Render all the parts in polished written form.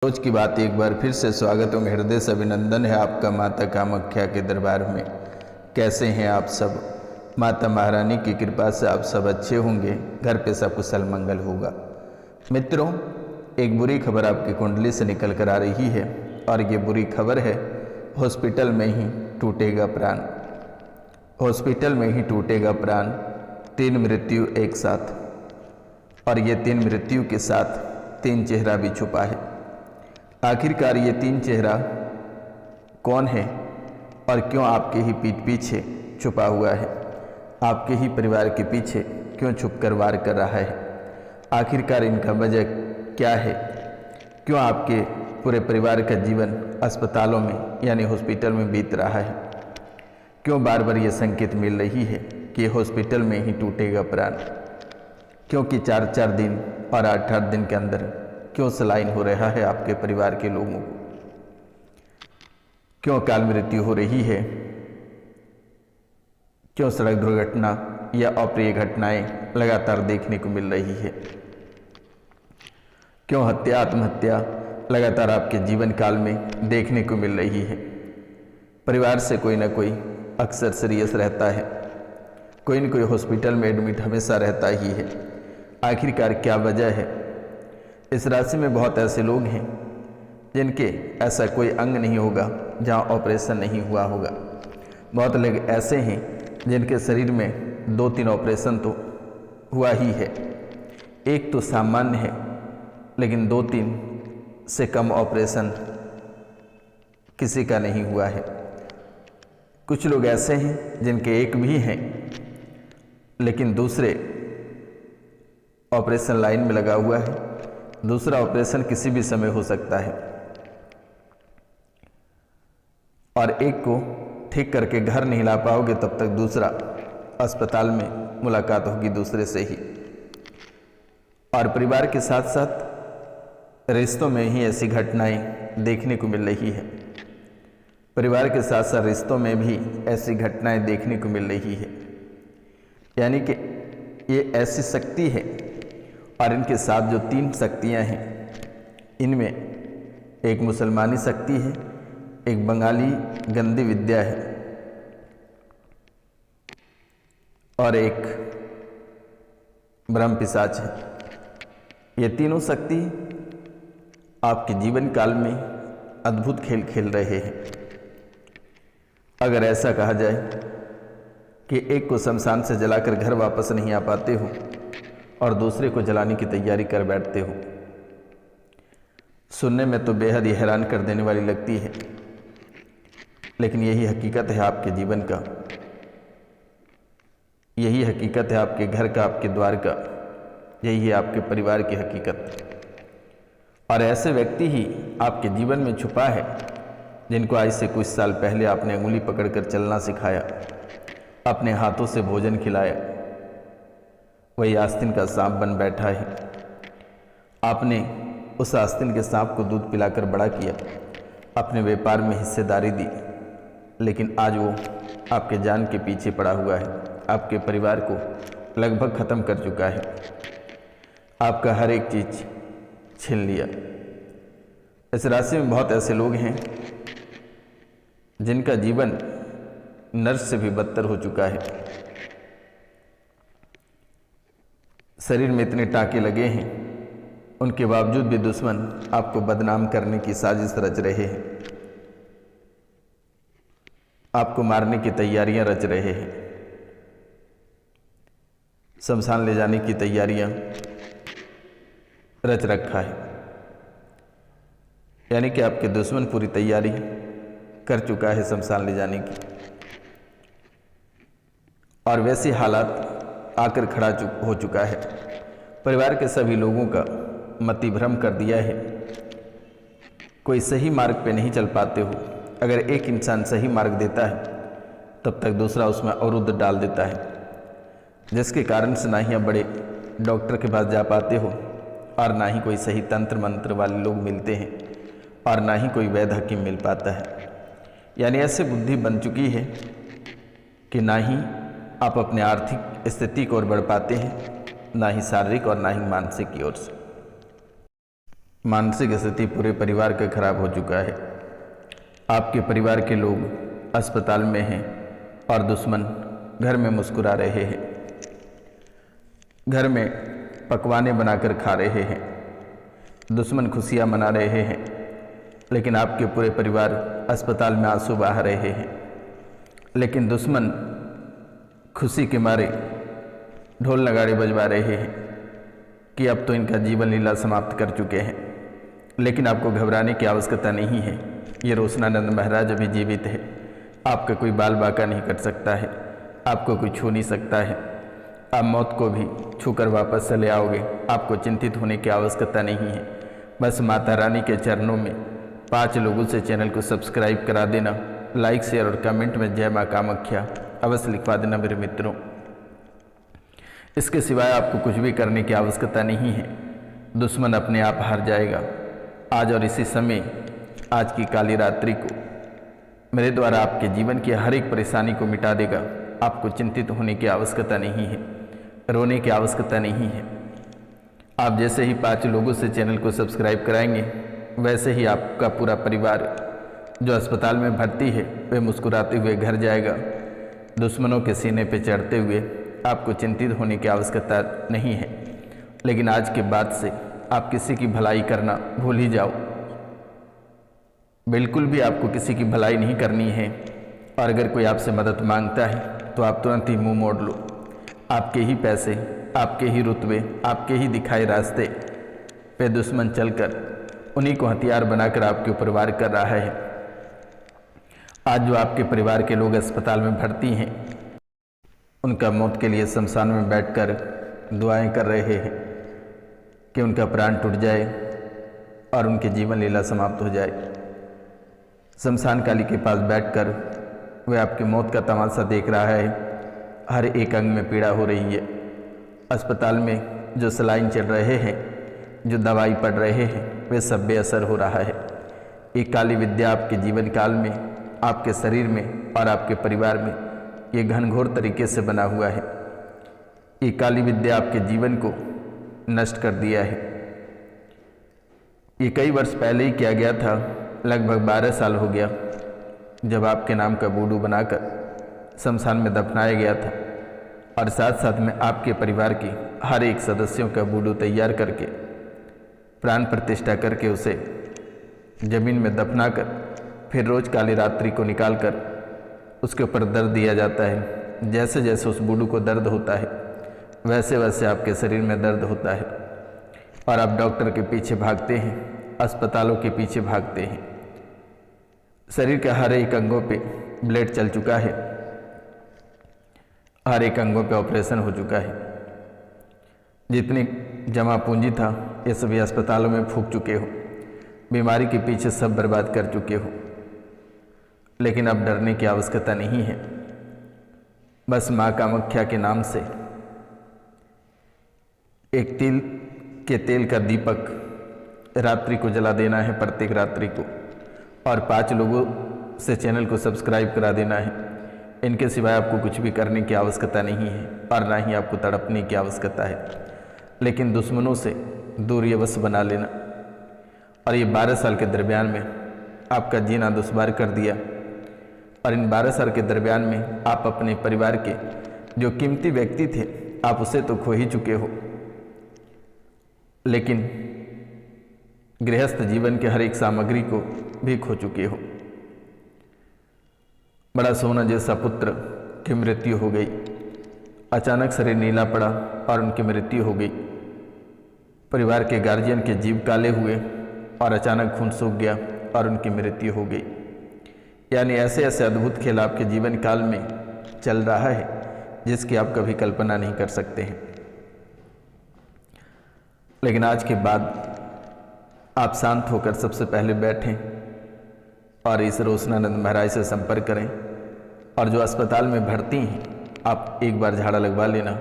रोज की बात एक बार फिर से स्वागत एवं हृदय से अभिनंदन है आपका माता कामाख्या के दरबार में। कैसे हैं आप सब? माता महारानी की कृपा से आप सब अच्छे होंगे, घर पे सब कुशल मंगल होगा। मित्रों, एक बुरी खबर आपकी कुंडली से निकल कर आ रही है और ये बुरी खबर है, हॉस्पिटल में ही टूटेगा प्राण। हॉस्पिटल में ही टूटेगा प्राण। 3 मृत्यु एक साथ, और ये 3 मृत्यु के साथ 3 चेहरा भी छुपा है। आखिरकार ये 3 चेहरा कौन है और क्यों आपके ही पीठ पीछे छुपा हुआ है? आपके ही परिवार के पीछे क्यों छुपकर वार कर रहा है? आखिरकार इनका वजह क्या है? क्यों आपके पूरे परिवार का जीवन अस्पतालों में यानी हॉस्पिटल में बीत रहा है? क्यों बार बार ये संकेत मिल रही है कि हॉस्पिटल में ही टूटेगा प्राण? क्योंकि 4-4 दिन और 8-8 दिन के अंदर क्यों सलाइन हो रहा है आपके परिवार के लोगों को? क्यों अकाल मृत्यु हो रही है? क्यों सड़क दुर्घटना या अप्रिय घटनाएं लगातार देखने को मिल रही है? क्यों हत्या आत्महत्या लगातार आपके जीवन काल में देखने को मिल रही है? परिवार से कोई ना कोई अक्सर सीरियस रहता है, कोई न कोई हॉस्पिटल में एडमिट हमेशा रहता ही है। आखिरकार क्या वजह है? इस राशि में बहुत ऐसे लोग हैं जिनके ऐसा कोई अंग नहीं होगा जहां ऑपरेशन नहीं हुआ होगा। बहुत लोग ऐसे हैं जिनके शरीर में 2-3 ऑपरेशन तो हुआ ही है। एक तो सामान्य है, लेकिन 2-3 से कम ऑपरेशन किसी का नहीं हुआ है। कुछ लोग ऐसे हैं जिनके एक भी हैं, लेकिन दूसरे ऑपरेशन लाइन में लगा हुआ है। दूसरा ऑपरेशन किसी भी समय हो सकता है, और एक को ठीक करके घर नहीं ला पाओगे तब तक दूसरा अस्पताल में मुलाकात होगी दूसरे से ही। और परिवार के साथ साथ रिश्तों में ही ऐसी घटनाएं देखने को मिल रही है। परिवार के साथ साथ रिश्तों में भी ऐसी घटनाएं देखने को मिल रही है। यानी कि ये ऐसी शक्ति है, और इनके साथ जो 3 शक्तियां हैं, इनमें एक मुसलमानी शक्ति है, एक बंगाली गंदी विद्या है, और एक ब्रह्म पिशाच है। ये तीनों शक्ति आपके जीवन काल में अद्भुत खेल खेल रहे हैं। अगर ऐसा कहा जाए कि एक को शमशान से जलाकर घर वापस नहीं आ पाते हो और दूसरे को जलाने की तैयारी कर बैठते हो, सुनने में तो बेहद ही हैरान कर देने वाली लगती है, लेकिन यही हकीकत है आपके जीवन का। यही हकीकत है आपके घर का, आपके द्वार का। यही है आपके परिवार की हकीकत। और ऐसे व्यक्ति ही आपके जीवन में छुपा है जिनको आज से कुछ साल पहले आपने उंगली पकड़कर चलना सिखाया, अपने हाथों से भोजन खिलाया। वही आस्तीन का सांप बन बैठा है। आपने उस आस्तीन के सांप को दूध पिलाकर बड़ा किया, अपने व्यापार में हिस्सेदारी दी, लेकिन आज वो आपके जान के पीछे पड़ा हुआ है। आपके परिवार को लगभग ख़त्म कर चुका है। आपका हर एक चीज़ छीन लिया। इस राशि में बहुत ऐसे लोग हैं जिनका जीवन नर्क से भी बदतर हो चुका है। शरीर में इतने टाँके लगे हैं, उनके बावजूद भी दुश्मन आपको बदनाम करने की साजिश रच रहे हैं, आपको मारने की तैयारियां रच रहे हैं, शमशान ले जाने की तैयारियां रच रखा है। यानी कि आपके दुश्मन पूरी तैयारी कर चुका है शमशान ले जाने की, और वैसे हालात आकर खड़ा हो चुका है। परिवार के सभी लोगों का मति भ्रम कर दिया है। कोई सही मार्ग पे नहीं चल पाते हो। अगर एक इंसान सही मार्ग देता है तब तक दूसरा उसमें अवरुद्ध डाल देता है, जिसके कारण से ना ही आप बड़े डॉक्टर के पास जा पाते हो, और ना ही कोई सही तंत्र मंत्र वाले लोग मिलते हैं, और ना ही कोई वैद्य हकीम मिल पाता है। यानी ऐसे बुद्धि बन चुकी है कि ना ही आप अपने आर्थिक स्थिति की ओर बढ़ पाते हैं, ना ही शारीरिक और ना ही मानसिक की ओर से। मानसिक स्थिति पूरे परिवार का खराब हो चुका है। आपके परिवार के लोग अस्पताल में हैं और दुश्मन घर में मुस्कुरा रहे हैं, घर में पकवाने बनाकर खा रहे हैं, दुश्मन खुशियां मना रहे हैं, लेकिन आपके पूरे परिवार अस्पताल में आंसू बहा रहे हैं। लेकिन दुश्मन खुशी के मारे ढोल नगाड़े बजवा रहे हैं कि अब तो इनका जीवन लीला समाप्त कर चुके हैं। लेकिन आपको घबराने की आवश्यकता नहीं है। ये रोशनानंद महाराज अभी जीवित है। आपका कोई बाल बाका नहीं कर सकता है, आपको कोई छू नहीं सकता है। आप मौत को भी छूकर वापस चले आओगे। आपको चिंतित होने की आवश्यकता नहीं है। बस माता रानी के चरणों में 5 लोगों से चैनल को सब्सक्राइब करा देना, लाइक शेयर और कमेंट में जय माँ कामाख्या अवश्य लिखवा देना मेरे मित्रों। इसके सिवाय आपको कुछ भी करने की आवश्यकता नहीं है। दुश्मन अपने आप हार जाएगा। आज और इसी समय, आज की काली रात्रि को मेरे द्वारा आपके जीवन की हर एक परेशानी को मिटा देगा। आपको चिंतित होने की आवश्यकता नहीं है, रोने की आवश्यकता नहीं है। आप जैसे ही 5 लोगों से चैनल को सब्सक्राइब कराएंगे, वैसे ही आपका पूरा परिवार जो अस्पताल में भर्ती है वे मुस्कुराते हुए घर जाएगा। दुश्मनों के सीने पे चढ़ते हुए आपको चिंतित होने की आवश्यकता नहीं है। लेकिन आज के बाद से आप किसी की भलाई करना भूल ही जाओ। बिल्कुल भी आपको किसी की भलाई नहीं करनी है। और अगर कोई आपसे मदद मांगता है तो आप तुरंत ही मुंह मोड़ लो। आपके ही पैसे, आपके ही रुतबे, आपके ही दिखाए रास्ते पे दुश्मन चलकर उन्हीं को हथियार बनाकर आपके ऊपर वार कर रहा है। आज जो आपके परिवार के लोग अस्पताल में भर्ती हैं, उनका मौत के लिए शमशान में बैठकर दुआएं कर रहे हैं कि उनका प्राण टूट जाए और उनके जीवन लीला समाप्त हो जाए। शमशान काली के पास बैठकर वह आपकी मौत का तमाशा देख रहा है। हर एक अंग में पीड़ा हो रही है। अस्पताल में जो सलाइन चल रहे हैं, जो दवाई पड़ रहे हैं, वे सब बेअसर हो रहा है। एक काली विद्या आपके जीवन काल में, आपके शरीर में और आपके परिवार में ये घनघोर तरीके से बना हुआ है। ये काली विद्या आपके जीवन को नष्ट कर दिया है। ये कई वर्ष पहले ही किया गया था। लगभग 12 साल हो गया जब आपके नाम का बूडू बनाकर शमशान में दफनाया गया था और साथ साथ में आपके परिवार की हर एक सदस्यों का बूडू तैयार करके प्राण प्रतिष्ठा करके उसे जमीन में दफनाकर फिर रोज़ काली रात्रि को निकालकर उसके ऊपर दर्द दिया जाता है। जैसे जैसे उस बूडू को दर्द होता है, वैसे वैसे आपके शरीर में दर्द होता है और आप डॉक्टर के पीछे भागते हैं, अस्पतालों के पीछे भागते हैं। शरीर के हर एक अंगों पे ब्लेड चल चुका है, हर एक अंगों पे ऑपरेशन हो चुका है। जितनी जमा पूंजी था ये सभी अस्पतालों में फूंक चुके हो। बीमारी के पीछे सब बर्बाद कर चुके हो। लेकिन अब डरने की आवश्यकता नहीं है। बस माँ कामाख्या के नाम से एक तिल के तेल का दीपक रात्रि को जला देना है, प्रत्येक रात्रि को, और 5 लोगों से चैनल को सब्सक्राइब करा देना है। इनके सिवाय आपको कुछ भी करने की आवश्यकता नहीं है और ना ही आपको तड़पने की आवश्यकता है। लेकिन दुश्मनों से दूरी अवश्य बना लेना। और ये 12 साल के दरमियान में आपका जीना दुश्वार कर दिया। और इन 12 साल के दरमियान में आप अपने परिवार के जो कीमती व्यक्ति थे, आप उसे तो खो ही चुके हो। लेकिन गृहस्थ जीवन के हर एक सामग्री को भी खो चुके हो। बड़ा सोना जैसा पुत्र की मृत्यु हो गई। अचानक शरीर नीला पड़ा और उनकी मृत्यु हो गई। परिवार के गार्जियन के जीव काले हुए और अचानक खून सूख गया और उनकी मृत्यु हो गई। यानी ऐसे ऐसे अद्भुत खेल आपके जीवन काल में चल रहा है जिसकी आप कभी कल्पना नहीं कर सकते हैं। लेकिन आज के बाद आप शांत होकर सबसे पहले बैठें और इस रोशनानंद महाराज से संपर्क करें। और जो अस्पताल में भर्ती हैं, आप एक बार झाड़ा लगवा लेना।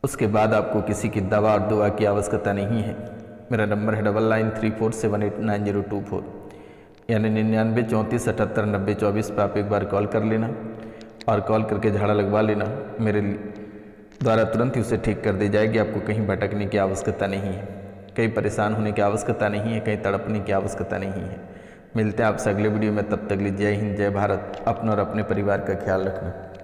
उसके बाद आपको किसी की दवा और दुआ की आवश्यकता नहीं है। मेरा नंबर है 9934789024 यानी 9934789024 पर आप एक बार कॉल कर लेना और कॉल करके झाड़ा लगवा लेना। मेरे द्वारा तुरंत ही उसे ठीक कर दी जाएगी। आपको कहीं भटकने की आवश्यकता नहीं है। कहीं परेशान होने की आवश्यकता नहीं है, कहीं तड़पने की आवश्यकता नहीं है। मिलते हैं आपसे अगले वीडियो में, तब तक के लिए जय हिंद, जय भारत। अपना और अपने परिवार का ख्याल रखना।